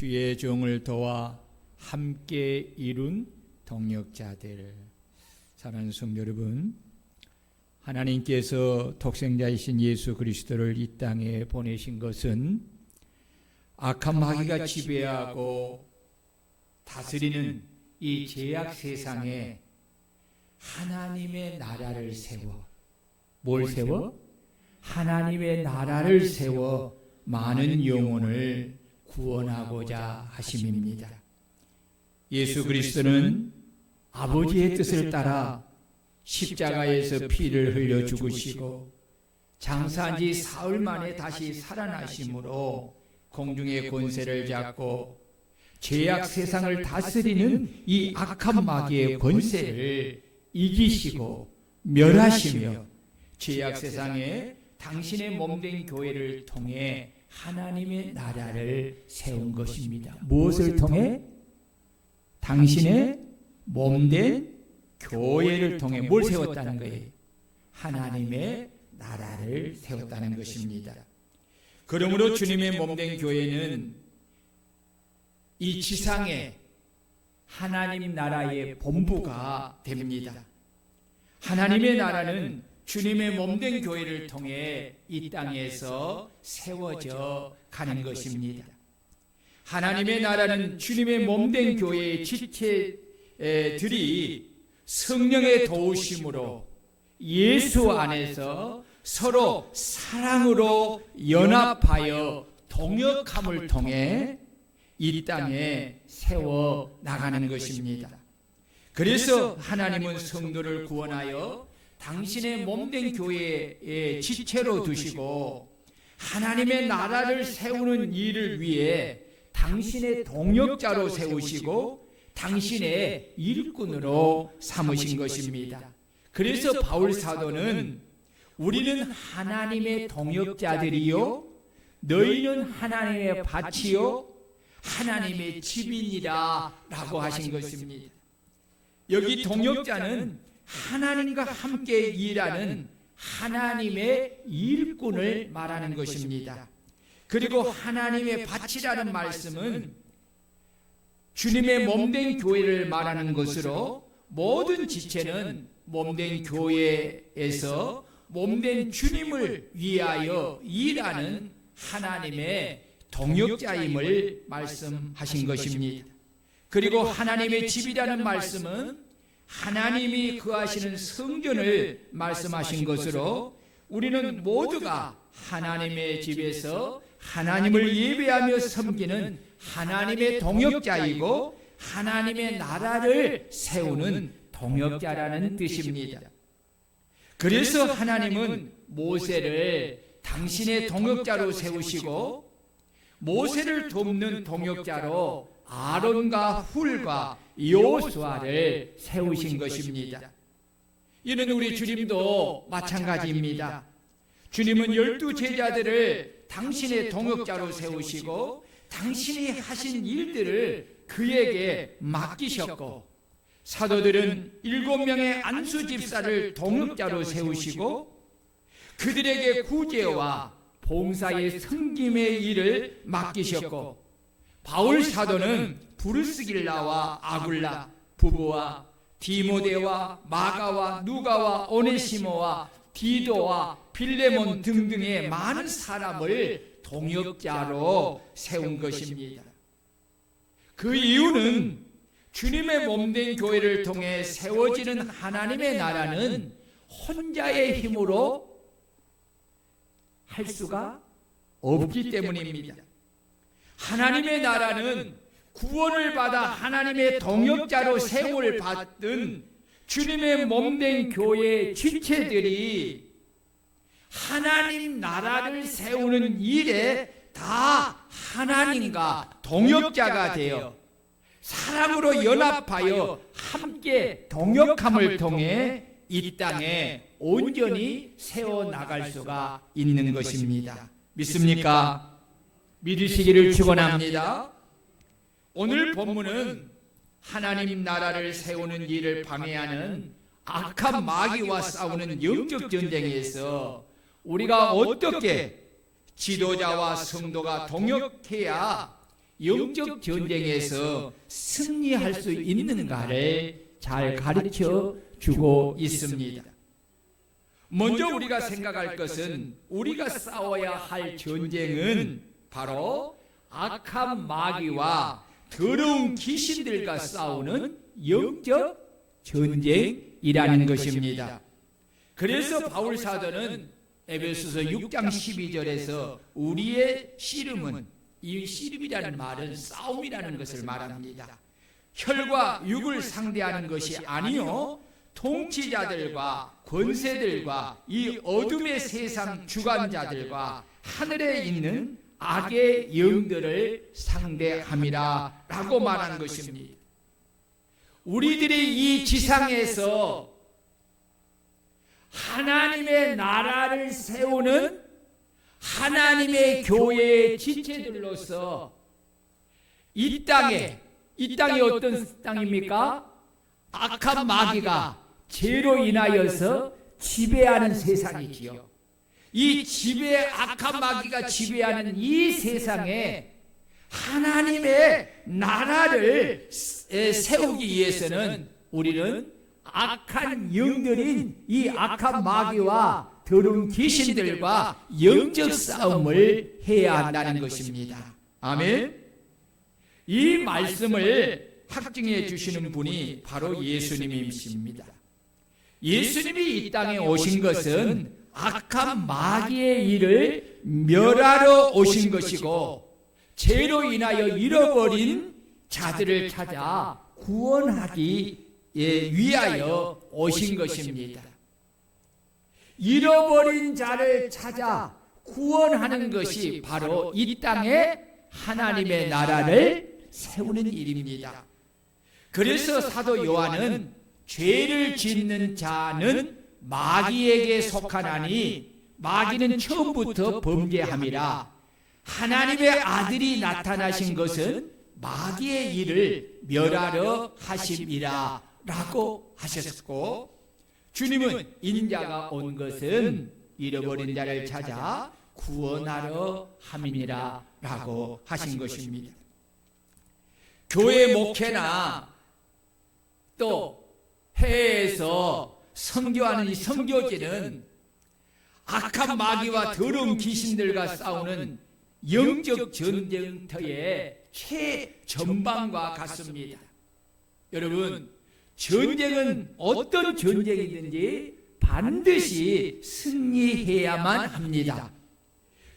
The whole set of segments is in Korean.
주의 종을 도와 함께 이룬 동역자들. 사랑하는 성도 여러분, 하나님께서 독생자이신 예수 그리스도를 이 땅에 보내신 것은 악한 마귀가 지배하고 다스리는 이 죄악 세상에 하나님의 나라를 세워, 뭘 세워? 하나님의 나라를 세워 많은 영혼을 구원하고자 하심입니다. 예수 그리스도는 아버지의 뜻을 따라 십자가에서 피를 흘려 죽으시고 장사한 지 사흘 만에 다시 살아나심으로 공중의 권세를 잡고 죄악 세상을 다스리는 이 악한 마귀의 권세를 이기시고 멸하시며 죄악 세상에 당신의 몸된 교회를 통해 하나님의 나라를 세운 것입니다. 무엇을 통해? 당신의 몸된 교회를 통해 뭘 세웠다는 거예요? 하나님의 나라를 세웠다는 것입니다. 그러므로 주님의 몸된 교회는 이 지상에 하나님 나라의 본부가 됩니다. 하나님의 나라는 주님의 몸된 교회를 통해 이 땅에서 세워져 가는 것입니다. 하나님의 나라는 주님의 몸된 교회의 지체들이 성령의 도우심으로 예수 안에서 서로 사랑으로 연합하여 동역함을 통해 이 땅에 세워 나가는 것입니다. 그래서 하나님은 성도를 구원하여 당신의 몸된 교회의 지체로 두시고 하나님의 나라를 세우는 일을 위해 당신의 동역자로 세우시고 당신의 일꾼으로 삼으신 것입니다. 그래서 바울 사도는 우리는 하나님의 동역자들이요 너희는 하나님의 밭이요 하나님의 집이니라 라고 하신 것입니다. 여기 동역자는 하나님과 함께 일하는 하나님의 일꾼을 말하는 것입니다. 그리고 하나님의 밭이라는 말씀은 주님의 몸된 교회를 말하는 것으로 모든 지체는 몸된 교회에서 몸된 주님을 위하여 일하는 하나님의 동역자임을 말씀하신 것입니다. 그리고 하나님의 집이라는 말씀은 하나님이 거하시는 성전을 말씀하신 것으로 우리는 모두가 하나님의 집에서 하나님을 예배하며 섬기는 하나님의 동역자이고 하나님의 나라를 세우는 동역자라는 뜻입니다. 그래서 하나님은 모세를 당신의 동역자로 세우시고 모세를 돕는 동역자로 아론과 훌과 여호수아를 세우신 것입니다. 이는 우리 주님도 마찬가지입니다. 주님은 12 제자들을 당신의 동역자로 세우시고 당신이 하신 일들을 그에게 맡기셨고 사도들은 7명의 안수 집사를 동역자로 세우시고 그들에게 구제와 봉사의 섬김의 일을 맡기셨고 바울 사도는 브루스길라와 아굴라 부부와 디모데와 마가와 누가와 오네시모와 디도와 빌레몬 등등의 많은 사람을 동역자로 세운 것입니다. 그 이유는 주님의 몸된 교회를 통해 세워지는 하나님의 나라는 혼자의 힘으로 할 수가 없기 때문입니다. 하나님의 나라는 구원을 받아 하나님의 동역자로 세움을 받은 주님의 몸된 교회의 지체들이 하나님 나라를 세우는 일에 다 하나님과 동역자가 되어 사랑으로 연합하여 함께 동역함을 통해 이 땅에 온전히 세워나갈 수가 있는 것입니다. 믿습니까? 믿으시기를 축원합니다. 오늘 본문은 하나님 나라를 세우는 일을 방해하는 악한 마귀와 싸우는 영적 전쟁에서 우리가 어떻게 지도자와 성도가 동역해야 영적 전쟁에서 승리할 수 있는가를 잘 가르쳐 주고 있습니다. 먼저 우리가 생각할 것은 우리가 싸워야 할 전쟁은 바로 악한 마귀와 더러운 귀신들과 싸우는 영적 전쟁이라는 것입니다. 그래서 바울 사도는 에베소서 6장 12절에서 우리의 씨름은, 이 씨름이라는 말은 싸움이라는 것을 말합니다. 혈과 육을 상대하는 것이 아니요 통치자들과 권세들과 이 어둠의 세상 주관자들과 하늘에 있는 악의 영들을 상대함이라 라고 말한 것입니다. 우리들이 이 지상에서 하나님의 나라를 세우는 하나님의 교회의 지체들로서 이 땅이 어떤 땅입니까? 악한 마귀가 죄로 인하여서 지배하는 세상이지요. 이 악한 마귀가 지배하는 이 세상에 하나님의 나라를 세우기 위해서는 우리는 악한 영들인 이 악한 마귀와 더러운 귀신들과 영적 싸움을 해야 한다는 것입니다. 아멘. 이 말씀을 확증해 주시는 분이 바로 예수님이십니다. 예수님이 이 땅에 오신 것은 악한 마귀의 일을 멸하러 오신 것이고 죄로 인하여 잃어버린 자들을 찾아 구원하기 위하여 오신 것입니다. 잃어버린 자를 찾아 구원하는 것이 바로 이 땅에 하나님의 나라를 세우는 일입니다. 그래서 사도 요한은 죄를 짓는 자는 마귀에게 속하나니 마귀는 처음부터 범죄함이라. 하나님의 아들이 나타나신 것은 마귀의 일을 멸하려 하심이라 라고 하셨고, 주님은 인자가 온 것은 잃어버린 자를 찾아 구원하러 함이니라 라고 하신 것입니다. 교회 목회나 또 해외에서 선교하는 이 선교지는 악한 마귀와 더러운 귀신들과 싸우는 영적 전쟁터의 최전방과 같습니다. 여러분, 전쟁은 어떤 전쟁이든지 반드시 승리해야만 합니다.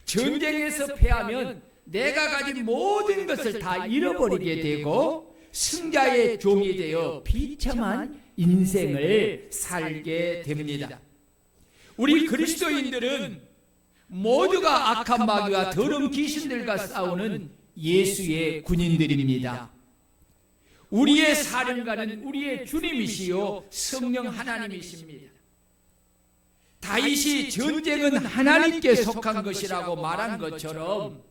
전쟁에서 패하면 내가 가진 모든 것을 다 잃어버리게 되고 승자의 종이 되어 비참한 인생을 살게 됩니다. 우리 그리스도인들은 모두가 악한 마귀와 더러운 귀신들과 싸우는 예수의 군인들입니다. 우리의 사령관은 우리의 주님이시요 성령 하나님이십니다. 다윗이 전쟁은 하나님께 속한 것이라고 말한 것처럼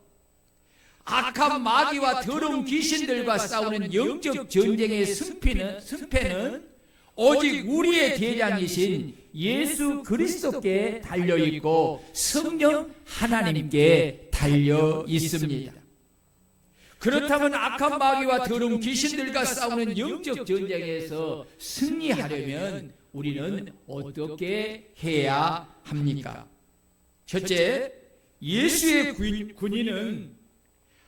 악한 마귀와 더러운 귀신들과 싸우는 영적 전쟁의 승패는 오직 우리의 대장이신 예수 그리스도께 달려있고 성령 하나님께 달려 있습니다. 그렇다면 악한 마귀와 더러운 귀신들과 싸우는 영적 전쟁에서 승리하려면 우리는 어떻게 해야 합니까? 첫째, 예수의 군인은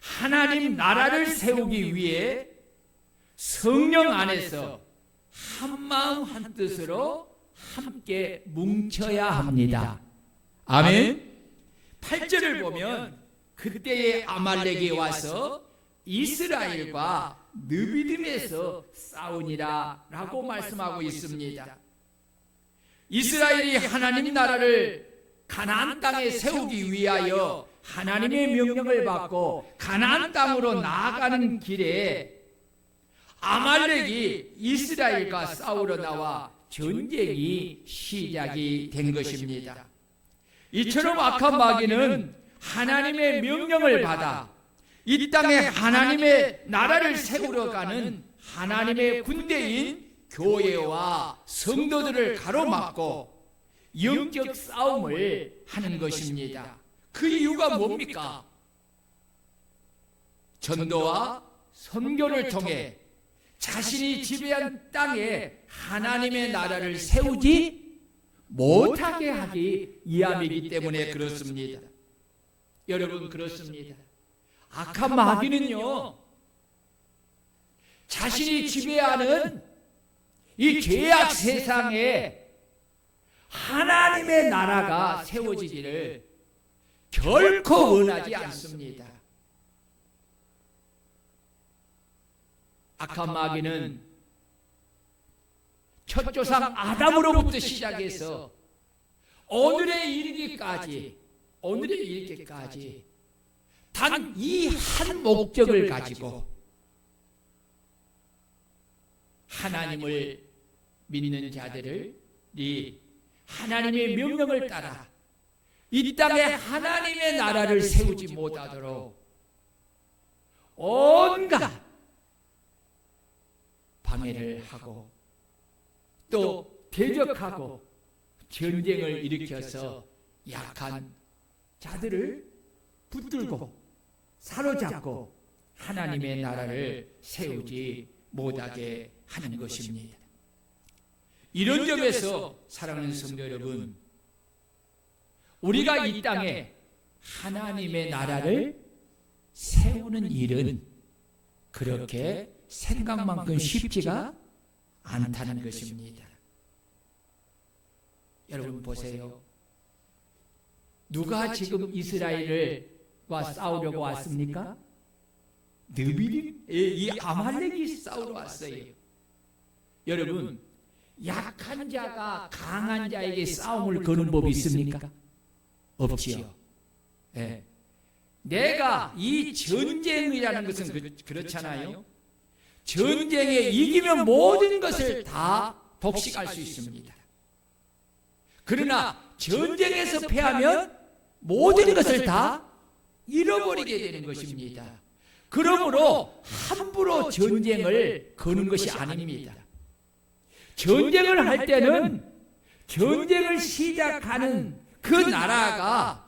하나님 나라를 세우기 위해 성령 안에서 한마음 한뜻으로 함께 뭉쳐야 합니다. 아멘. 8절을 보면 그때의 아말렉이 와서 이스라엘과 느비딤에서 싸우니라 라고 말씀하고 있습니다. 이스라엘이 하나님 나라를 가나안 땅에 세우기 위하여 하나님의 명령을 받고 가나안 땅으로 나아가는 길에 아말렉이 이스라엘과 싸우러 나와 전쟁이 시작이 된 것입니다. 이처럼 악한 마귀는 하나님의 명령을 받아 이 땅에 하나님의 나라를 세우러 가는 하나님의 군대인 교회와 성도들을 가로막고 영적 싸움을 하는 것입니다. 그 이유가 뭡니까? 전도와 선교를 통해 자신이 지배한 땅에 하나님의 나라를 세우지 못하게 하기 위함이기 때문에 그렇습니다. 여러분, 그렇습니다. 악한 마귀는요, 자신이 지배하는 이 죄악 세상에 하나님의 나라가 세워지기를 결코 원하지 않습니다. 악한 마귀는 첫 조상 아담으로부터 시작해서 오늘에 이르기까지 단 이 한 목적을 가지고 하나님을 믿는 자들이 하나님의 명령을 따라 이 땅에 하나님의 나라를 세우지 못하도록 온갖 방해를 하고 또 대적하고 전쟁을 일으켜서 약한 자들을 붙들고 사로잡고 하나님의 나라를 세우지 못하게 하는 것입니다. 이런 점에서 사랑하는 성도 여러분, 우리가 이 땅에 하나님의 나라를 세우는 일은 그렇게 생각만큼 쉽지가 않다는 것입니다. 여러분 보세요. 누가 지금 이스라엘과 싸우려고 왔습니까? 이 아말렉이 싸우러 왔어요. 여러분, 약한 자가 강한 자에게 싸움을 거는 법이 있습니까? 없지요. 네. 내가 이 전쟁이라는 것은 그렇잖아요. 전쟁에 이기면 모든 것을 다 독식할 수 있습니다. 그러나 전쟁에서 패하면 모든 것을 다 잃어버리게 되는 것입니다. 그러므로 함부로 전쟁을 거는 것이 아닙니다. 전쟁을 할 때는 전쟁을 시작하는 그 나라가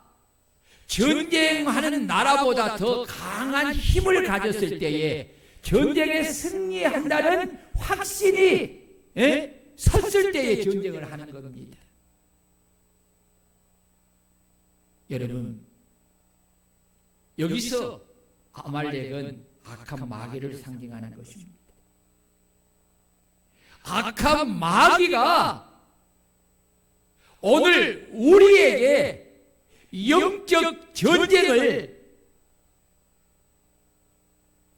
전쟁하는 나라보다 더 강한 힘을 가졌을 때에 전쟁에 승리한다는 확신이 섰을 때에 전쟁을 하는 겁니다. 여러분, 여기서 아말렉은 악한 마귀를 상징하는 것입니다. 악한 마귀가 오늘 우리에게 영적 전쟁을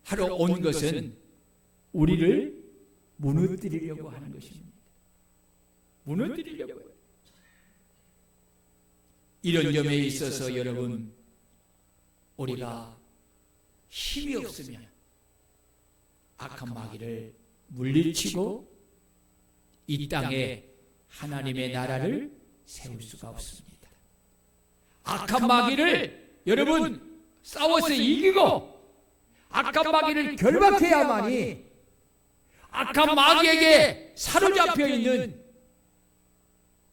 하러 온 것은 우리를 무너뜨리려고 하는 것입니다. 무너뜨리려고요. 이런 점에 있어서 여러분, 우리가 힘이 없으면 악한 마귀를 물리치고 이 땅에 하나님의 나라를 세울 수가 없습니다. 악한 마귀를 여러분 싸워서 이기고 악한 마귀를 결박해야만이 악한 마귀에게 사로잡혀 있는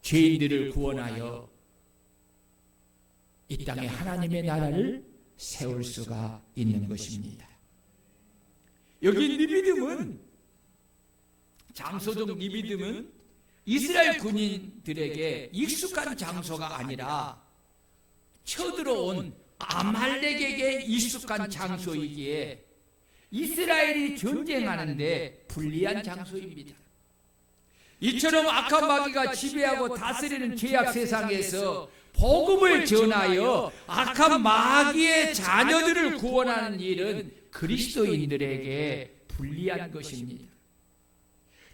죄인들을 구원하여 이 땅에 하나님의 나라를 세울 수가 있는 것입니다. 여기 니비듬은, 장소적 니비듬은 이스라엘 군인들에게 익숙한 장소가 아니라 쳐들어온 아말렉에게 익숙한 장소이기에 이스라엘이 전쟁하는데 불리한 장소입니다. 이처럼 악한 마귀가 지배하고 다스리는 죄악 세상에서 복음을 전하여 악한 마귀의 자녀들을 구원하는 일은 그리스도인들에게 불리한 것입니다.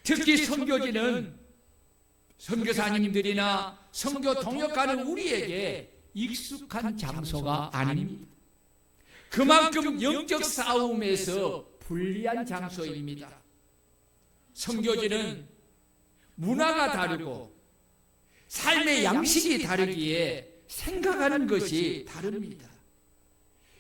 특히 선교지는 선교사님들이나 선교 동역하는 우리에게 익숙한 장소가 아닙니다. 그만큼 영적 싸움에서 불리한 장소입니다. 선교지는 문화가 다르고 삶의 양식이 다르기에 생각하는 것이 다릅니다.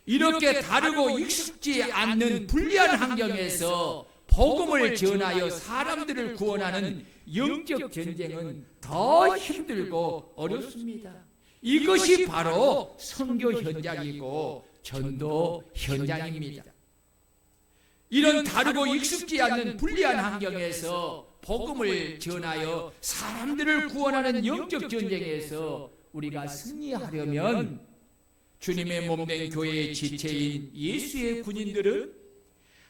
이렇게 다르고 익숙지 않는 불리한 환경에서 복음을 전하여 사람들을 구원하는 영적 전쟁은 더 힘들고 어렵습니다. 이것이 바로 선교 현장이고 전도 현장입니다. 이런 다르고 익숙지 않는 불리한 환경에서 복음을 전하여 사람들을 구원하는 영적 전쟁에서 우리가 승리하려면 주님의 몸된 교회의 지체인 예수의 군인들은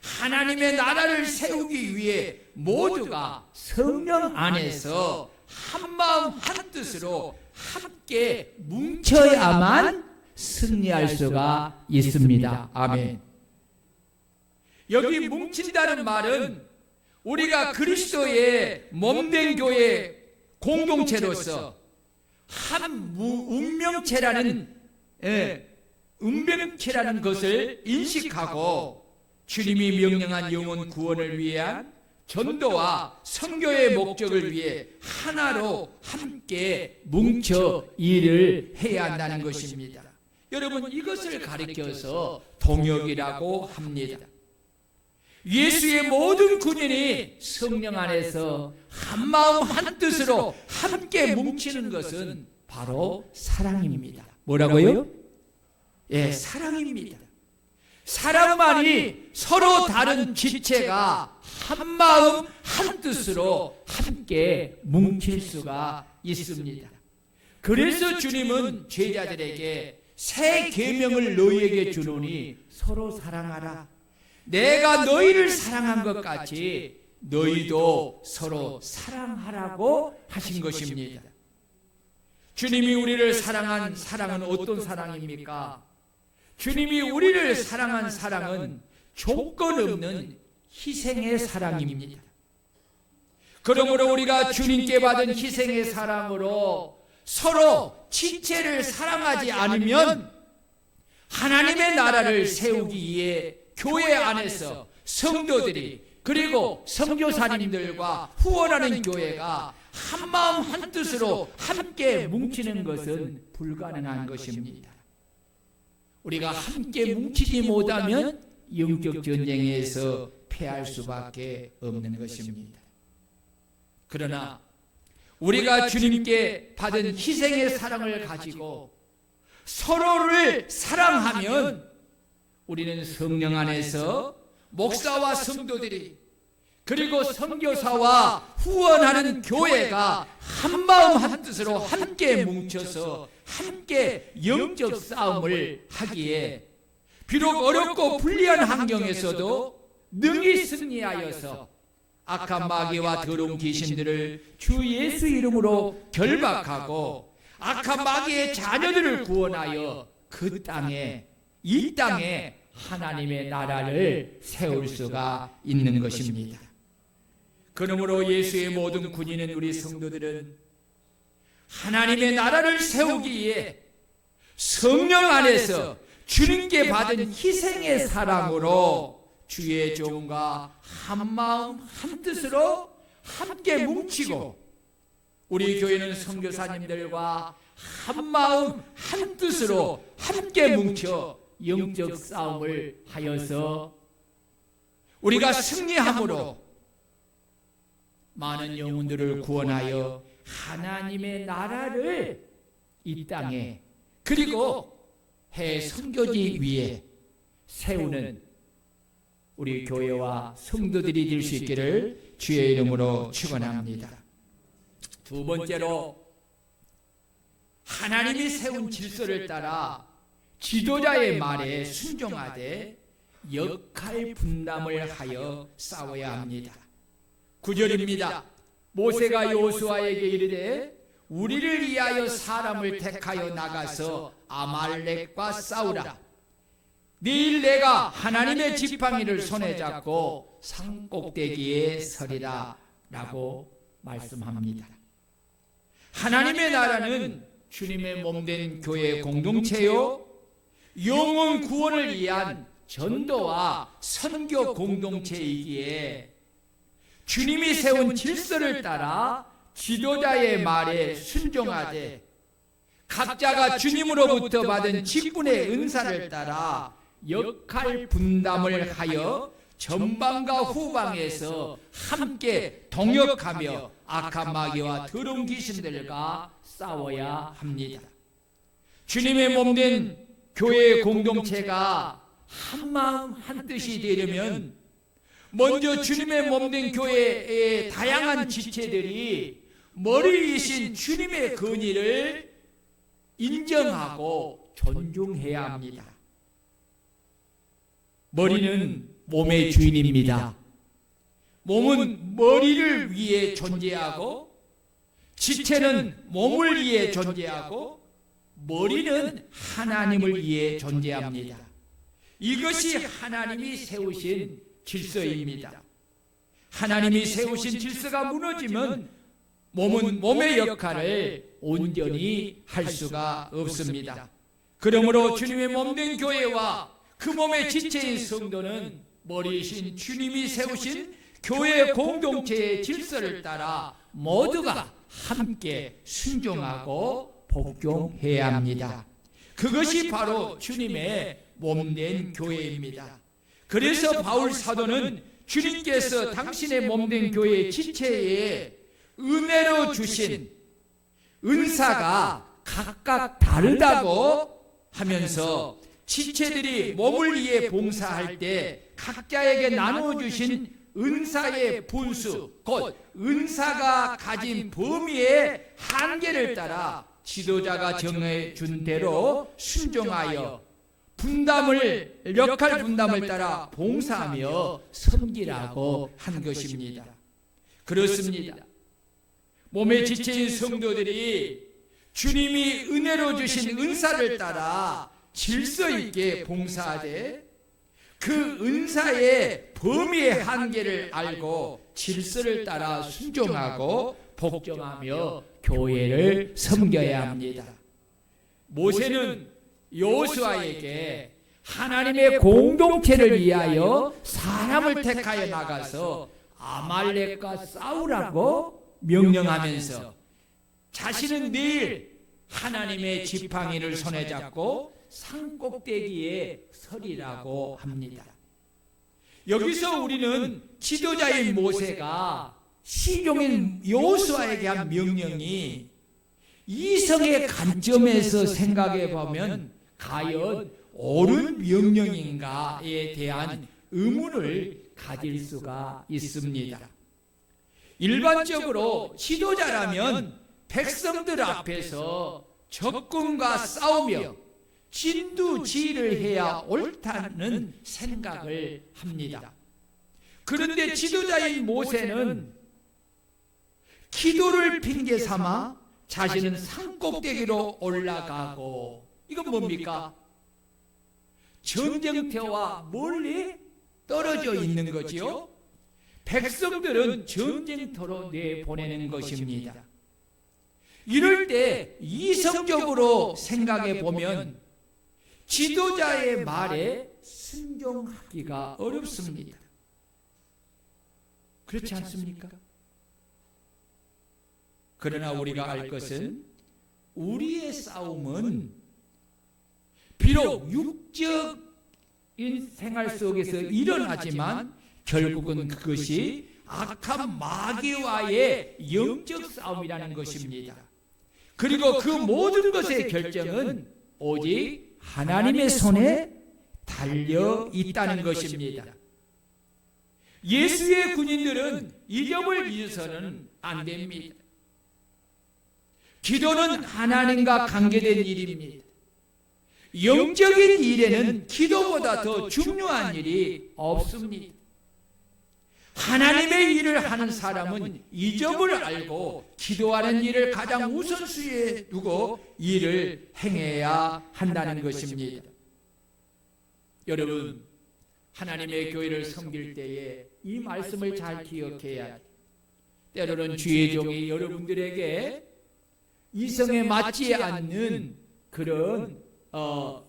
하나님의 나라를 세우기 위해 모두가 성령 안에서 한마음 한뜻으로 함께 뭉쳐야만 승리할 수가 있습니다. 아멘. 여기 뭉친다는 말은 우리가 그리스도의 몸된 교회 공동체로서 한 운명체라는 것을 인식하고 주님이 명령한 영혼 구원을 위한 전도와 선교의 목적을 위해 하나로 함께 뭉쳐 일을 해야 한다는 것입니다. 여러분, 이것을 가리켜서 동역이라고 합니다. 예수의 모든 군인이 성령 안에서 한마음 한뜻으로 함께 뭉치는 것은 바로 사랑입니다. 뭐라고요? 예, 사랑입니다. 사랑만이 서로 다른 지체가 한마음 한뜻으로 함께 뭉칠 수가 있습니다. 그래서 주님은 제자들에게 새 계명을 너희에게 주노니 서로 사랑하라. 내가 너희를 사랑한 것 같이 너희도 서로 사랑하라고 하신 것입니다. 주님이 우리를 사랑한 사랑은 어떤 사랑입니까? 주님이 우리를 사랑한 사랑은 조건 없는 희생의 사랑입니다. 그러므로 우리가 주님께 받은 희생의 사랑으로 서로 지체를 사랑하지 않으면 하나님의 나라를 세우기 위해 교회 안에서 성도들이 그리고 선교사님들과 후원하는 교회가 한마음 한뜻으로 함께 뭉치는 것은 불가능한 것입니다. 우리가 함께 뭉치지 못하면 영적 전쟁에서 패할 수밖에 없는 것입니다. 그러나 우리가 주님께 받은 희생의 사랑을 가지고 서로를 사랑하면 우리는 성령 안에서 목사와 성도들이 그리고 선교사와 후원하는 교회가 한마음 한뜻으로 함께 뭉쳐서 함께 영적 싸움을 하기에 비록 어렵고 불리한 환경에서도 능히 승리하여서 악한 마귀와 더러운 귀신들을 주 예수 이름으로 결박하고 악한 마귀의 자녀들을 구원하여 이 땅에 하나님의 나라를 세울 수가 있는 것입니다. 그러므로 예수의 모든 군인은 우리 성도들은 하나님의 나라를 세우기 위해 성령 안에서 주님께 받은 희생의 사랑으로 주의 종과 한마음 한뜻으로 함께 뭉치고 우리 교회는 선교사님들과 한마음 한뜻으로 함께 뭉쳐 영적 싸움을 하여서 우리가 승리함으로 많은 영혼들을 구원하여 하나님의 나라를 이 땅에 그리고 해 선교지 위에 세우는 우리 교회와 성도들이 될 수 있기를 주의 이름으로 축원합니다. 두 번째로 하나님이 세운 질서를 따라 지도자의 말에 순종하되 역할 분담을 하여 싸워야 합니다. 9절입니다. 모세가 여호수아에게 이르되 우리를 위하여 사람을 택하여 나가서 아말렉과 싸우라. 내일 내가 하나님의 지팡이를 손에 잡고 산꼭대기에 서리라 라고 말씀합니다. 하나님의 나라는 주님의 몸된 교회 공동체요 영혼 구원을 위한 전도와 선교 공동체이기에 주님이 세운 질서를 따라 지도자의 말에 순종하되 각자가 주님으로부터 받은 직분의 은사를 따라 역할 분담을 하여 전방과 후방에서 함께 동역하며 악한 마귀와 더러운 귀신들과 싸워야 합니다. 주님의 몸된 교회의 공동체가 한마음 한뜻이 되려면 먼저 주님의 몸된 교회의 다양한 지체들이 머리이신 주님의 권위를 인정하고 존중해야 합니다. 머리는 몸의 주인입니다. 몸은 머리를 위해 존재하고, 지체는 몸을 위해 존재하고, 머리는 하나님을 위해 존재합니다. 이것이 하나님이 세우신 질서입니다. 하나님이 세우신 질서가 무너지면 몸은 몸의 역할을 온전히 할 수가 없습니다. 그러므로 주님의 몸된 교회와 그 몸의 지체인 성도는 머리이신 주님이 세우신 교회 공동체의 질서를 따라 모두가 함께 순종하고 복종해야 합니다. 그것이 바로 주님의 몸된 교회입니다. 그래서 바울 사도는 주님께서 당신의 몸된 교회의 지체에 은혜로 주신 은사가 각각 다르다고 하면서 지체들이 몸을 위해 봉사할 때 각자에게 나눠주신 은사의 분수, 곧 은사가 가진 범위의 한계를 따라 지도자가 정해준 대로 순종하여 역할 분담을 따라 봉사하며 섬기라고 한 것입니다. 그렇습니다. 몸의 지체인 성도들이 주님이 은혜로 주신 은사를 따라 질서 있게 봉사하되 그 은사의 범위의 한계를 알고 질서를 따라 순종하고 복종하며 교회를 섬겨야 합니다. 모세는 여호수아에게 하나님의 공동체를 위하여 사람을 택하여 나가서 아말렉과 싸우라고 명령하면서 자신은 내일 하나님의 지팡이를 손에 잡고 산꼭대기에 서리라고 합니다. 여기서 우리는 지도자인 모세가 시종인 여호수아에게 한 명령이 이성의 관점에서 생각해 보면 과연 옳은 명령인가에 대한 의문을 가질 수가 있습니다. 일반적으로 지도자라면 백성들 앞에서 적군과 싸우며 진두지휘를 해야 옳다는 생각을 합니다. 그런데 지도자인 모세는 기도를 핑계 삼아 자신은 산꼭대기로 올라가고, 이건 뭡니까? 전쟁터와 멀리 떨어져 있는 거지요. 백성들은 전쟁터로 내보내는 것입니다. 이럴 때 이성적으로 생각해 보면 지도자의 말에 순종하기가 어렵습니다. 그렇지 않습니까? 그러나 우리가 알 것은 우리의 싸움은 비록 육적인 생활 속에서 일어나지만 결국은 그것이 악한 마귀와의 영적 싸움이라는 것입니다. 그리고 그 모든 것의 결정은 오직 하나님의 손에 달려 있다는 것입니다. 예수의 군인들은 이 점을 잊어서는 안 됩니다. 기도는 하나님과 관계된 일입니다. 영적인 일에는 기도보다 더 중요한 일이 없습니다. 하나님의 일을 하는 사람은 이 점을 알고 기도하는 일을 가장 우선순위에 두고 일을 행해야 한다는 것입니다. 여러분, 하나님의 교회를 섬길 때에 이 말씀을 잘 기억해야 합니다. 때로는 주의 종이 여러분들에게 이성에 맞지 않는 그런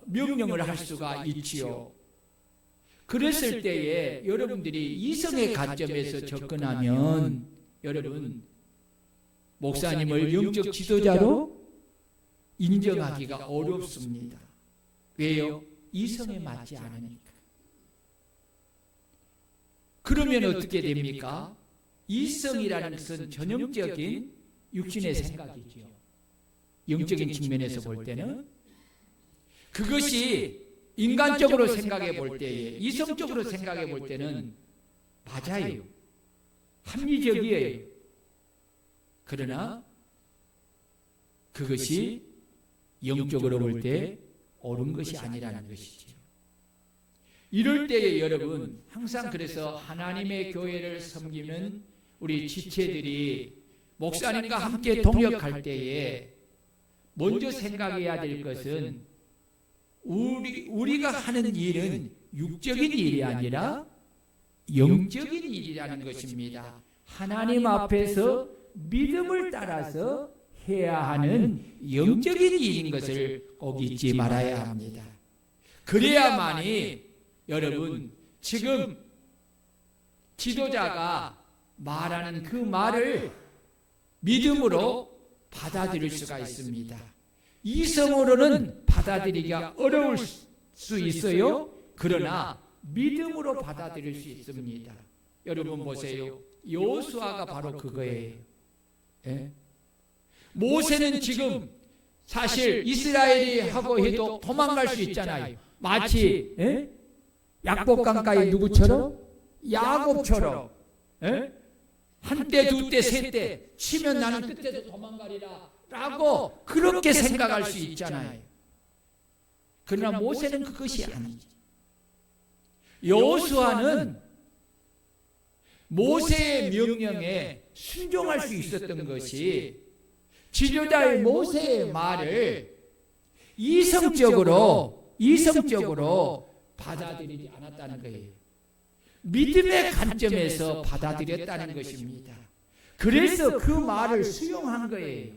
명령을 할 수가 있지요. 그랬을 때에 여러분들이 이성의 관점에서 접근하면 여러분 목사님을 영적 지도자로 인정하기가 어렵습니다. 왜요? 이성에 맞지 않으니까. 그러면 어떻게 됩니까? 이성이라는 것은 전형적인 육신의 생각이죠. 영적인 측면에서 볼 때는 그것이 인간적으로 생각해 볼 때에, 이성적으로 생각해 볼 때는 맞아요. 합리적이에요. 그러나 그것이 영적으로 볼 때 옳은 것이 아니라는 것이죠. 이럴 때에 여러분, 항상 그래서 하나님의 교회를 섬기는 우리 지체들이 목사님과 함께 동역할 때에 먼저 생각해야 될 것은 우리가 하는 일은 육적인 일이 아니라 영적인 일이라는 것입니다. 하나님 앞에서 믿음을 따라서 해야 하는 영적인 일인 것을 꼭 잊지 말아야 합니다. 그래야만이 여러분, 지금 지도자가 말하는 그 말을 믿음으로 받아들일 수가 있습니다. 이성으로는 받아들이기가 어려울 수 있어요. 그러나 믿음으로 받아들일 수 있습니다. 여러분 보세요. 여호수아가 바로 그거예요. 예? 모세는 지금 사실 이스라엘이 하고 해도 도망갈 수 있잖아요. 마치 약복강가의 누구처럼? 야곱처럼. 한때 두때 세때 치면 나는 그때도 도망가리라 라고 그렇게 생각할 수 있잖아요. 그러나 모세는 그것이 아니지. 여호수아는 모세의 명령에 순종할 수 있었던 것이 지도자의 모세의 말을 이성적으로 받아들이지 않았다는 거예요. 믿음의 관점에서 받아들였다는 것입니다. 그래서 그 말을 수용한 거예요.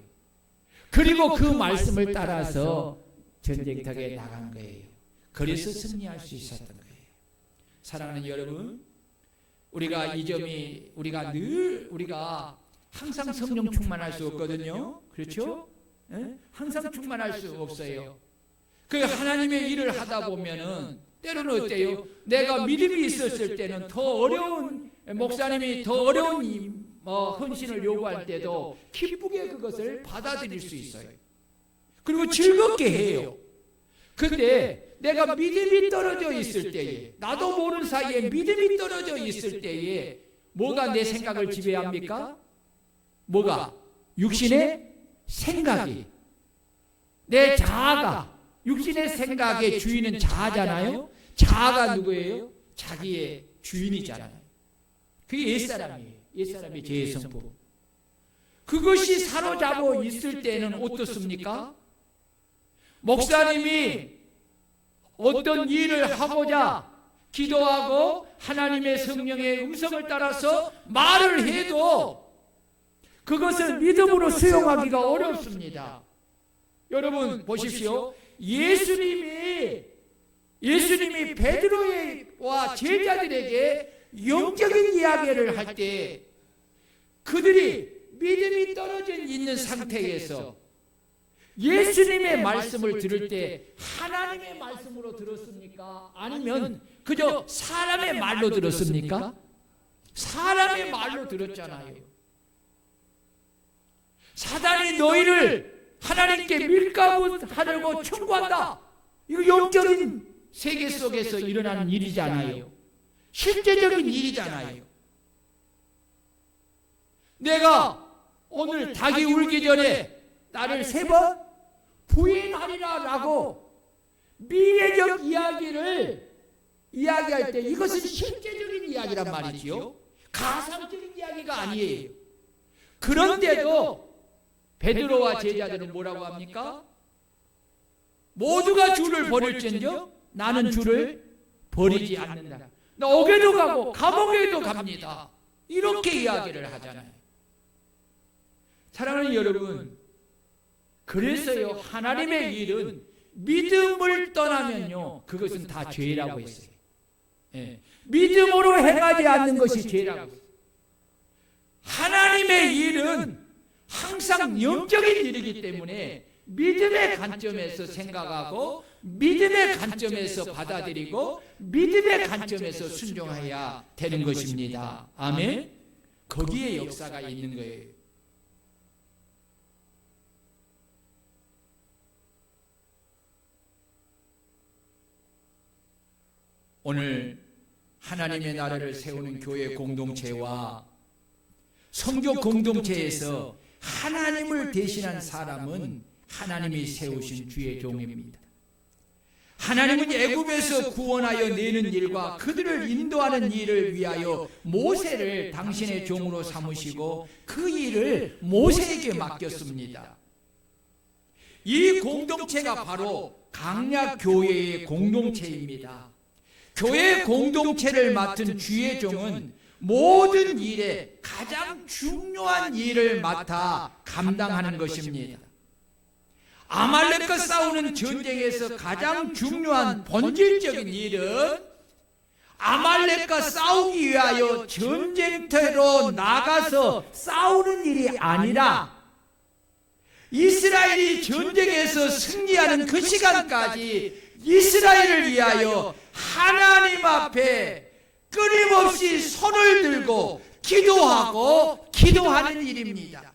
그리고 그 말씀을 따라서 전쟁터에 나간 거예요. 그래서 승리할 수 있었던 거예요. 사랑하는 여러분, 우리가 이 점이 우리가 항상 성령 충만할 수 없거든요. 그렇죠? 항상 충만할 수 없어요. 그 하나님의 일을 하다 보면은 때로는 어때요? 내가 믿음이 있었을 때는 더 어려운 목사님이 더 어려운 헌신을 요구할 때도 기쁘게 그것을 받아들일 수 있어요. 그리고 즐겁게 해요. 근데 내가 믿음이 떨어져 있을 때에, 나도 모르는 사이에 믿음이 떨어져 있을 때에 뭐가 내 생각을 지배합니까? 뭐가? 육신의 생각이, 내 자아가, 육신의 생각의 주인은 자아잖아요. 자아가 누구예요? 자기의 주인이잖아요. 그게 옛사람이에요. 옛사람의 죄의 성품. 그것이 사로잡아 있을 때는 어떻습니까? 목사님이 어떤 일을 하고자 기도하고 하나님의 성령의 음성을 따라서 말을 해도 그것을 믿음으로 수용하기가 어렵습니다. 여러분 보십시오. 예수님이 베드로와 제자들에게 영적인 이야기를 할 때 그들이 믿음이 떨어져 있는 상태에서 예수님의 말씀을 들을 때 하나님의 말씀으로 들었습니까? 아니면 그저 사람의 말로 들었습니까? 사람의 말로 들었잖아요. 사단이 너희를 하나님께 밀가부하려고 청구한다. 이거 영적인 세계 속에서 일어나는 일이잖아요. 실제적인 일이잖아요. 내가 오늘 닭이 울기 전에 나를 3번 부인하리라 라고 미래적 이야기를 이야기할 때 이것은 실제적인 이야기란 말이지요. 가상적인 이야기가 아니에요. 그런데도 베드로와 제자들은 뭐라고 합니까? 모두가 주를 버릴지언정 나는 주를 버리지 않는다. 나 옥에도 가고 감옥에도 갑니다. 이렇게 이야기를 하잖아요. 사랑하는 여러분, 그래서요 하나님의 일은 믿음을 떠나면요 그것은 다 죄라고 했어요. 믿음으로 행하지 않는 것이 죄라고 했어요. 하나님의 일은 항상 영적인 일이기 때문에 믿음의 관점에서 생각하고 믿음의 관점에서 받아들이고 믿음의 관점에서 순종해야 되는 것입니다. 아멘. 거기에 역사가 있는 거예요. 오늘 하나님의 나라를 세우는 교회 공동체와 선교 공동체에서 하나님을 대신한 사람은 하나님이 세우신 주의 종입니다. 하나님은 애굽에서 구원하여 내는 일과 그들을 인도하는 일을 위하여 모세를 당신의 종으로 삼으시고 그 일을 모세에게 맡겼습니다. 이 공동체가 바로 강약교회의 공동체입니다. 교회 공동체를 맡은 주의 종은 모든 일에 가장 중요한 일을 맡아 감당하는 것입니다. 아말렉과 싸우는 전쟁에서 가장 중요한 본질적인 일은 아말렉과 싸우기 위하여 전쟁터로 나가서 싸우는 일이 아니라 이스라엘이 전쟁에서 승리하는 그 시간까지 이스라엘을 위하여 하나님 앞에 끊임없이 손을 들고 기도하는 일입니다.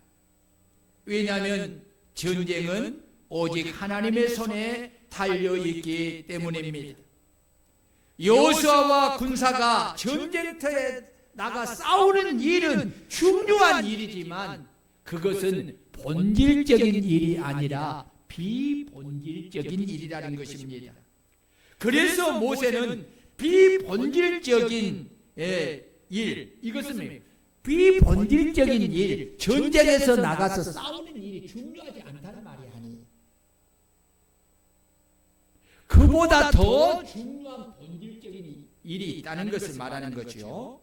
왜냐하면 전쟁은 오직 하나님의 손에 달려있기 때문입니다. 여호수아와 군사가 전쟁터에 나가 싸우는 일은 중요한 일이지만 그것은 본질적인 일이 아니라 비본질적인 일이라는 것입니다. 그래서 모세는 비본질적인 일, 이것은 비본질적인 일, 전쟁에서 나가서 싸우는 일이 중요하지 않다는 말이 아니에요. 그보다 더 중요한 본질적인 일이 있다는 것을 말하는 거죠.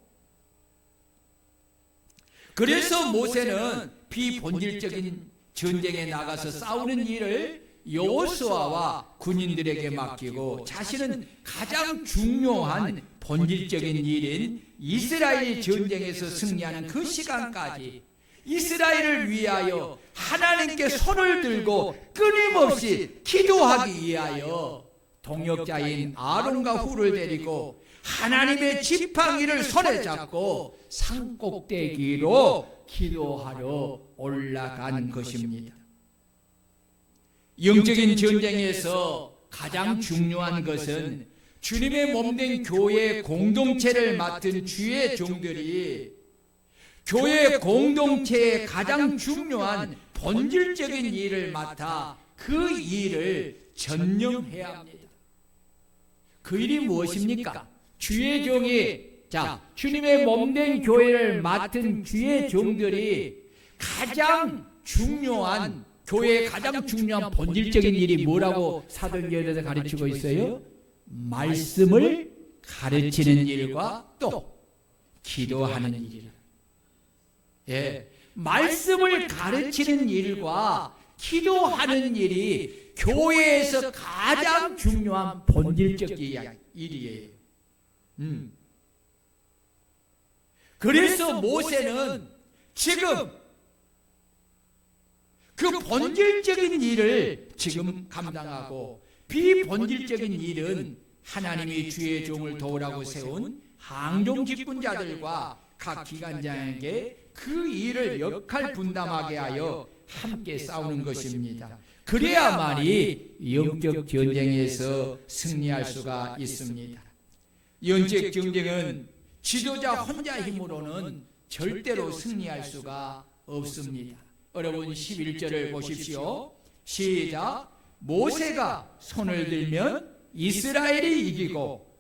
그래서 모세는 비본질적인 전쟁에 나가서 싸우는 일을 여호수아와 군인들에게 맡기고 자신은 가장 중요한 본질적인 일인 이스라엘이 전쟁에서 승리하는 그 시간까지 이스라엘을 위하여 하나님께 손을 들고 끊임없이 기도하기 위하여 동역자인 아론과 훌을 데리고 하나님의 지팡이를 손에 잡고 산꼭대기로 기도하러 올라간 것입니다. 영적인 전쟁에서 가장 중요한 것은 주님의 몸된 교회 공동체를 맡은 주의 종들이 교회 공동체의 가장 중요한 본질적인 일을 맡아 그 일을 전념해야 합니다. 그 일이 무엇입니까? 주의 종이 주님의 몸된 교회를 맡은 주의 종들이 가장 중요한 교회의 가장 중요한 본질적인 일이 뭐라고 사도행전에서 가르치고 있어요? 말씀을 가르치는 일과 또 기도하는 일이라. 말씀을 가르치는 일과 기도하는 일이 교회에서 가장 중요한 본질적 일이에요. 그래서 모세는 지금 그 본질적인 일을 지금 감당하고 비본질적인 일은 하나님이 주의 종을 도우라고 세운 항종 직분자들과 각 기관장에게 그 일을 역할 분담하게 하여 함께 싸우는 것입니다. 그래야만이 영적 전쟁에서 승리할 수가 있습니다. 영적 전쟁은 지도자 혼자 힘으로는 절대로 승리할 수가 없습니다. 여러분 11절을 보십시오. 시작. 모세가 손을 들면 이스라엘이 이기고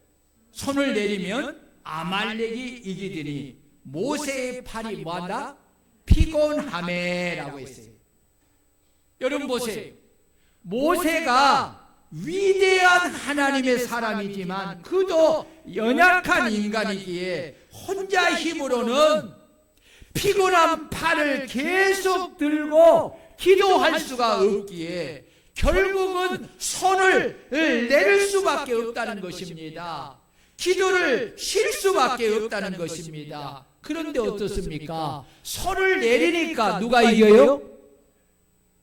손을 내리면 아말렉이 이기더니 모세의 팔이 뭐한다? 피곤하매라고 했어요. 여러분 보세요. 모세가 위대한 하나님의 사람이지만 그도 연약한 인간이기에 혼자 힘으로는 피곤한 팔을 계속 들고 기도할 수가 없기에 결국은 손을 내릴 수밖에 없다는 것입니다. 기도를 쉴 수밖에 없다는 것입니다. 그런데 어떻습니까? 손을 내리니까 누가 이겨요?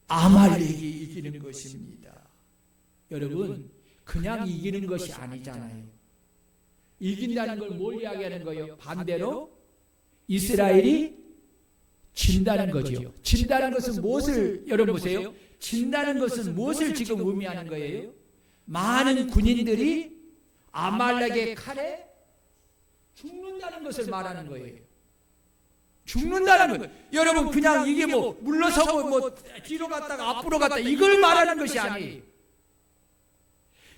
아말렉이 이기는 것입니다. 여러분, 그냥 이기는 것이 아니잖아요. 이긴다는 걸 뭘 이야기하는 거예요? 반대로 이스라엘이 진다는 거죠. 진다는 것은 무엇을, 여러분 보세요. 진다는 것은 무엇을 지금 의미하는 거예요? 많은 군인들이 아말렉의 칼에 죽는다는 것을 말하는 거예요. 죽는다는 거. 여러분 그냥 이게 뭐 물러서고 뭐 뒤로 갔다가 앞으로 갔다 이걸 말하는 것이 아니에요.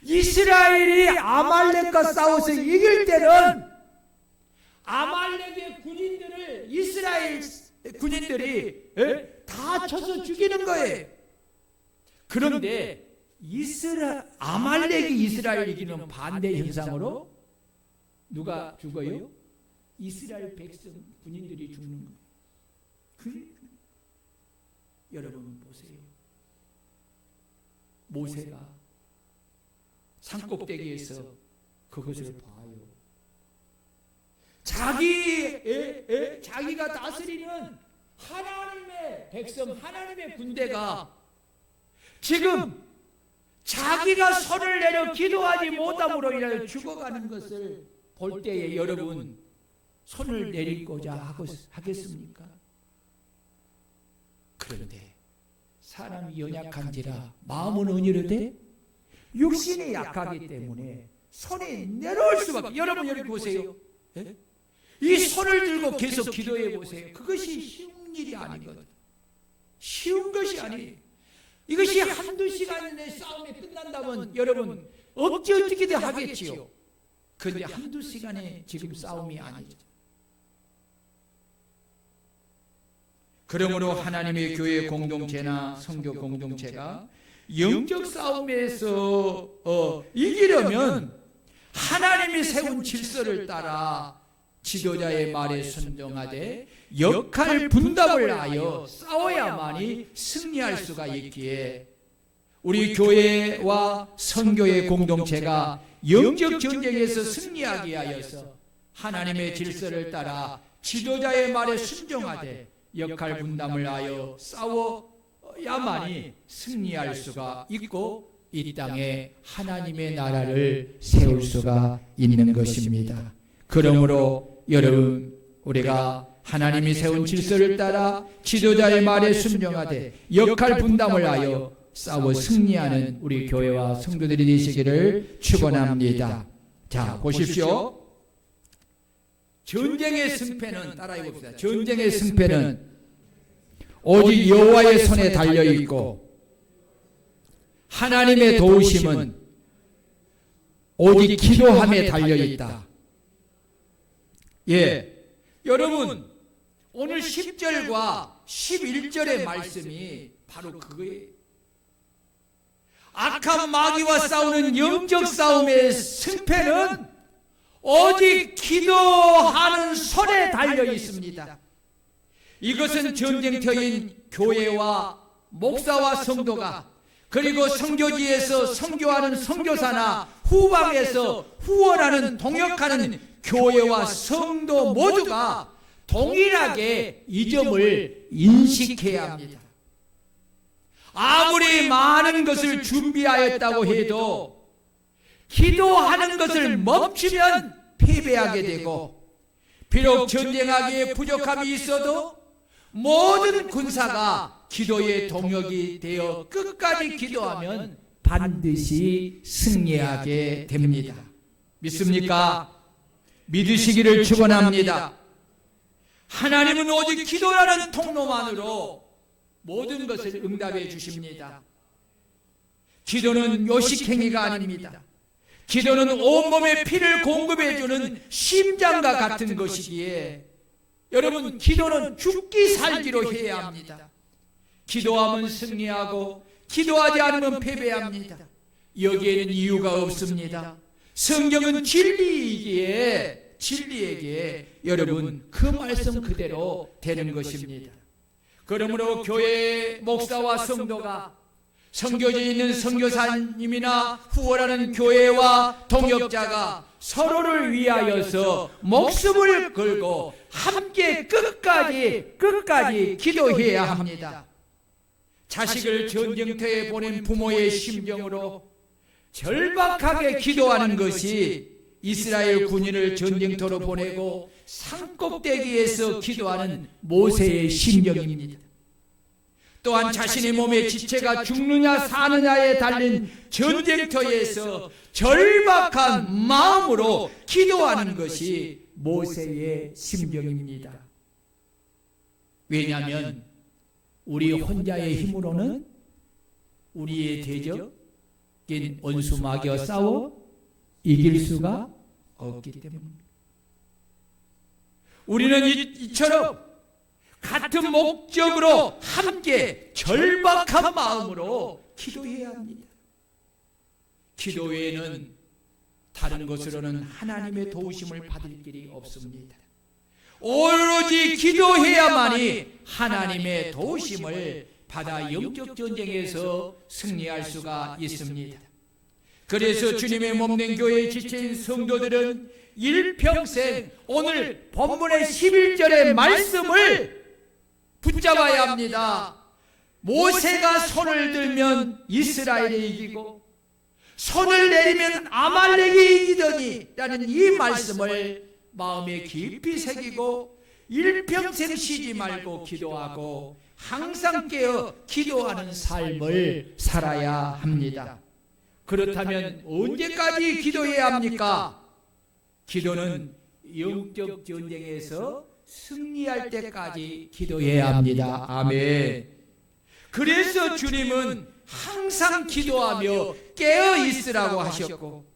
이스라엘이 아말렉과 싸워서 이길 때는 아말렉의 군인들을 이스라엘 군인들이 다 쳐서 죽이는 거예요. 그런데 아말렉이 이스라엘 이기는 반대 현상으로 누가 죽어요? 이스라엘 백성 군인들이 죽는 거예요. 여러분 보세요. 모세가 산꼭대기에서 그것을 봐요. 자기가 다스리는 하나님의 백성, 하나님의 군대가 지금 자기가 손을 내려 기도하지 못함으로 인하여 죽어가는 것을 볼 때에 여러분 손을 내리고자 하겠습니까? 그런데 사람이 연약한지라 마음은 온유로되 육신이 약하기 때문에 손이 내려올 수밖에. 여러분 여기 보세요. 이 손을 들고 계속 기도해 보세요. 그것이 쉬운 일이 아니거든. 쉬운 것이 아니에요. 이것이 한두 시간의 싸움이 끝난다면 여러분 어떻게든 하겠지요. 그런데 한두 시간의 지금 싸움이 아니죠. 그러므로 하나님의 교회 공동체나 성교 공동체가 영적 싸움에서 이기려면 하나님이 세운 질서를 따라 지도자의 말에 순종하되 역할 분담을 하여 싸워야만이 승리할 수가 있기에 우리 교회와 선교의 공동체가 영적 전쟁에서 승리하게 하여서 하나님의 질서를 따라 지도자의 말에 순종하되 역할 분담을 하여 싸워야만이 승리할 수가 있고 이 땅에 하나님의 나라를 세울 수가 있는 것입니다. 그러므로 여러분 우리가 하나님이 세운 질서를 따라 지도자의 말에 순종하되 역할 분담을 하여 싸워 승리하는 우리 교회와 성도들이 되시기를 축원합니다. 자 보십시오. 전쟁의 승패는 따라해 봅시다. 전쟁의 승패는 오직 여호와의 손에 달려 있고 하나님의 도우심은 오직 기도함에 달려 있다. 여러분 오늘 10절과 11절의 말씀이 바로 그거예요. 악한 마귀와 싸우는 영적 싸움의 승패는 오직 기도하는 손에 달려 있습니다. 이것은 전쟁터인 교회와 목사와 성도가 그리고 선교지에서 선교하는 선교사나 후방에서 후원하는 동역하는 교회와 성도 모두가 동일하게 이 점을 인식해야 합니다. 아무리 많은 것을 준비하였다고 해도 기도하는 것을 멈추면 패배하게 되고 비록 전쟁하기에 부족함이 있어도 모든 군사가 기도의 동역이 되어 끝까지 기도하면 반드시 승리하게 됩니다. 믿습니까? 믿으시기를 축원합니다. 하나님은 오직 기도라는 통로만으로 모든 것을 응답해 주십니다. 기도는 요식행위가 아닙니다. 기도는 온몸에 피를 공급해 주는 심장과 같은 것이기에 여러분 기도는 죽기 살기로 해야 합니다. 기도하면 승리하고 기도하지 않으면 패배합니다. 여기에는 이유가 없습니다. 성경은 진리에게 여러분 그 말씀 그대로 되는 것입니다. 그러므로 교회 목사와 성도가 선교지에 있는 선교사님이나 후원하는 교회와 동역자가 서로를 위하여서 목숨을 걸고 함께 끝까지 기도해야 합니다. 자식을 전쟁터에 보낸 부모의 심정으로 절박하게 기도하는 것이 이스라엘 군인을 전쟁터로 보내고 산꼭대기에서 기도하는 모세의 심정입니다. 또한 자신의 몸의 지체가 죽느냐 사느냐에 달린 전쟁터에서 절박한 마음으로 기도하는 것이 모세의 심정입니다. 왜냐하면 우리 혼자의 힘으로는 우리의 대적인 원수 마귀와 싸워 이길 수가 없기 때문입니다. 우리는 이처럼 같은 목적으로 함께 절박한 마음으로 기도해야 합니다. 기도 외에는 다른 것으로는 하나님의 도우심을 받을 길이 없습니다. 오로지 기도해야만이 하나님의 도우심을 받아 영적 전쟁에서 승리할 수가 있습니다. 그래서 주님의 몸된 교회의 지체인 성도들은 일평생 오늘 본문의 11절의 말씀을 붙잡아야 합니다. 모세가 손을 들면 이스라엘이 이기고 손을 내리면 아말렉이 이기더니 라는 이 말씀을 마음에 깊이 새기고 일평생 쉬지 말고 기도하고 항상 깨어 기도하는 삶을 살아야 합니다. 그렇다면 언제까지 기도해야 합니까? 기도는 영적 전쟁에서 승리할 때까지 기도해야 합니다. 아멘. 그래서 주님은 항상 기도하며 깨어 있으라고 하셨고,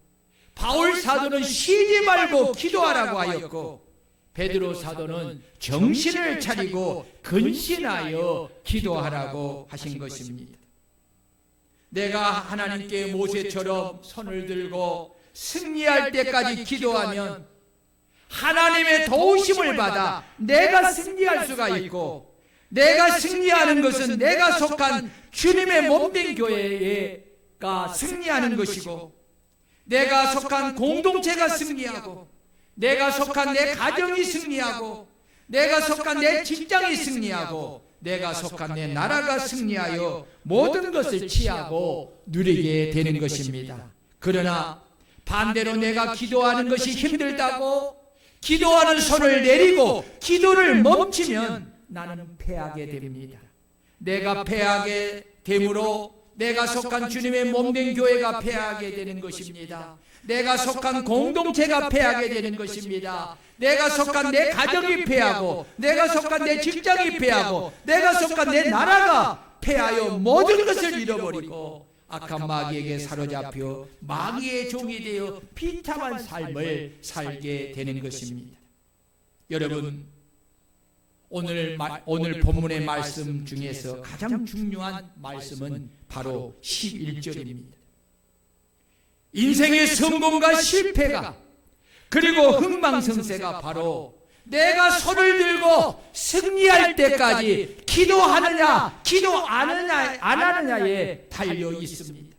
바울 사도는 쉬지 말고 기도하라고 하였고, 베드로 사도는 정신을 차리고 근신하여 기도하라고 하신 것입니다. 내가 하나님께 모세처럼 손을 들고 승리할 때까지 기도하면 하나님의 도우심을 받아 내가 승리할 수가 있고, 내가 승리하는 것은 내가 속한 주님의 몸된 교회가 승리하는 것이고, 내가 속한 공동체가 승리하고, 내가 속한 내 가정이 승리하고, 내가 속한 내 직장이 승리하고, 내가 속한 내 나라가 승리하여 모든 것을 취하고 누리게 되는 것입니다. 그러나 반대로 내가 기도하는 것이 힘들다고 기도하는 손을 내리고 기도를 멈추면 나는 패하게 됩니다. 내가 패하게 되므로 내가 속한 주님의 몸된 교회가 패하게 되는 것입니다. 내가 속한 공동체가 패하게 되는 것입니다. 내가 속한 내 가정이 패하고, 내가 속한 내 직장이 패하고, 내가 속한 내 나라가 패하여 모든 것을 잃어버리고 악한 마귀에게 사로잡혀 마귀의 종이 되어 비참한 삶을 살게 되는 것입니다. 여러분, 오늘 본문의 말씀 중에서 가장 중요한 말씀은 바로 11절입니다. 인생의 성공과 실패가, 그리고 흥망성쇠가 바로 내가 손을 들고 승리할 때까지 기도하느냐 기도 안 하느냐에 달려 있습니다.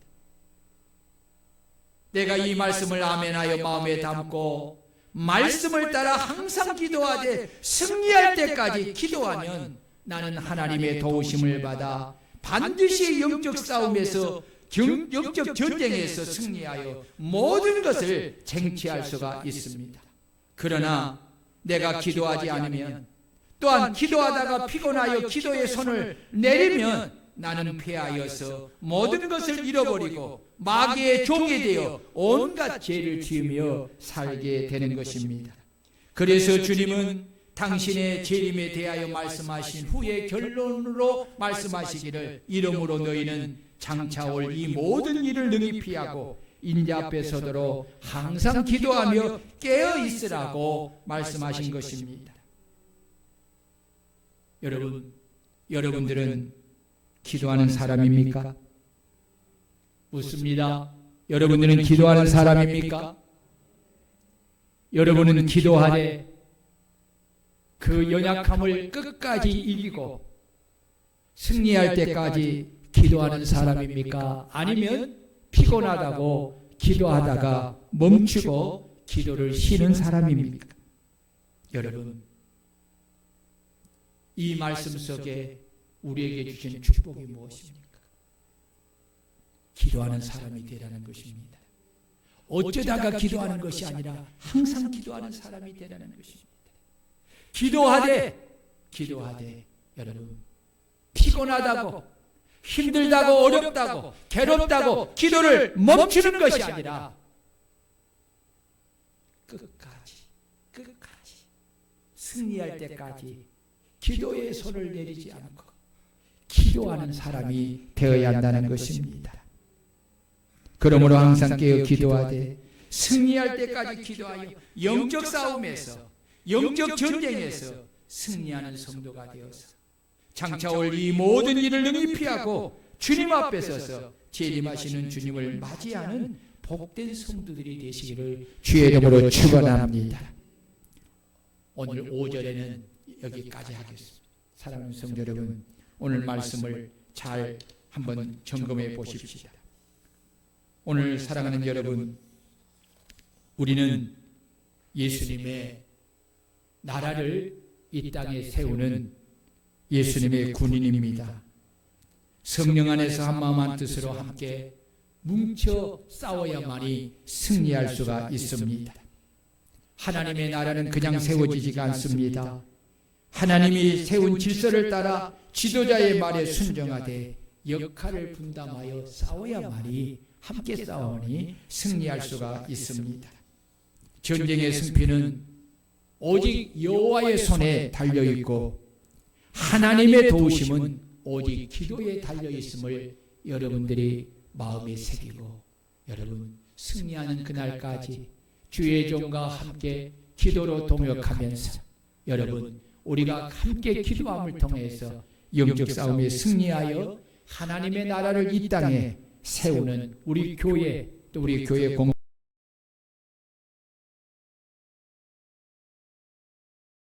내가 이 말씀을 아멘하여 마음에 담고 말씀을 따라 항상 기도하되 승리할 때까지 기도하면 나는 하나님의 도우심을 받아 반드시 영적 싸움에서 영적 전쟁에서 승리하여 모든 것을 쟁취할 수가 있습니다. 그러나 내가 기도하지 않으면, 또한 기도하다가 피곤하여 기도의 손을 내리면 나는 패하여서 모든 것을 잃어버리고 마귀의 종이 되어 온갖 죄를 지으며 살게 되는 것입니다. 그래서 주님은 당신의 재림에 대하여 말씀하신 후에 결론으로 말씀하시기를, 이러므로 너희는 장차 올 이 모든 일을 능히 피하고 인자 앞에 서도록 항상 기도하며 깨어 있으라고 말씀하신 것입니다. 여러분들은 기도하는 사람입니까? 묻습니다. 여러분들은 기도하는 사람입니까? 여러분은 기도하되 그 연약함을 끝까지 이기고 승리할 때까지 기도하는 사람입니까? 아니면 피곤하다고 기도하다가 멈추고 기도를 쉬는 사람입니까? 여러분, 이 말씀 속에 우리에게 주신 축복이 무엇입니까? 기도하는 사람이 되라는 것입니다. 어쩌다가 기도하는 것이 아니라 항상 기도하는 사람이 되라는 것입니다. 기도하되 여러분, 피곤하다고, 힘들다고, 어렵다고, 괴롭다고 기도를 멈추는 것이 아니라 끝까지 승리할 때까지 기도에 손을 내리지 않고 기도하는 사람이 되어야 한다는 것입니다. 그러므로 항상 깨어 기도하되 승리할 때까지 기도하여 영적 싸움에서, 영적 전쟁에서 승리하는 성도가 되어서 장차올 이 모든 일을 능히 피하고 주님 앞에 서서 재림하시는 주님을 맞이하는 복된 성도들이 되시기를 주의 이름으로 축원합니다. 오늘 5절에는 여기까지 하겠습니다. 사랑하는 성도 여러분, 오늘 말씀을 잘 한번 점검해 보십시다. 오늘 사랑하는 여러분, 우리는 예수님의 나라를 이 땅에 세우는 예수님의 군인입니다. 성령 안에서 한마음 한뜻으로 함께 뭉쳐 싸워야만이 승리할 수가 있습니다. 하나님의 나라는 그냥 세워지지가 않습니다. 하나님이 세운 질서를 따라 지도자의 말에 순종하되 역할을 분담하여 싸워야만이 함께 싸우니 승리할 수가 있습니다. 전쟁의 승패는 오직 여호와의 손에 달려있고 하나님의 도우심은 오직 기도에 달려있음을 여러분들이 마음에 새기고 여러분 승리하는 그날까지 주의 종과 함께 기도로 동역하면서 여러분 우리가 함께 기도함을 통해서 영적 싸움에 승리하여 하나님의 나라를 이 땅에 세우는 우리 교회 또 우리 교회 공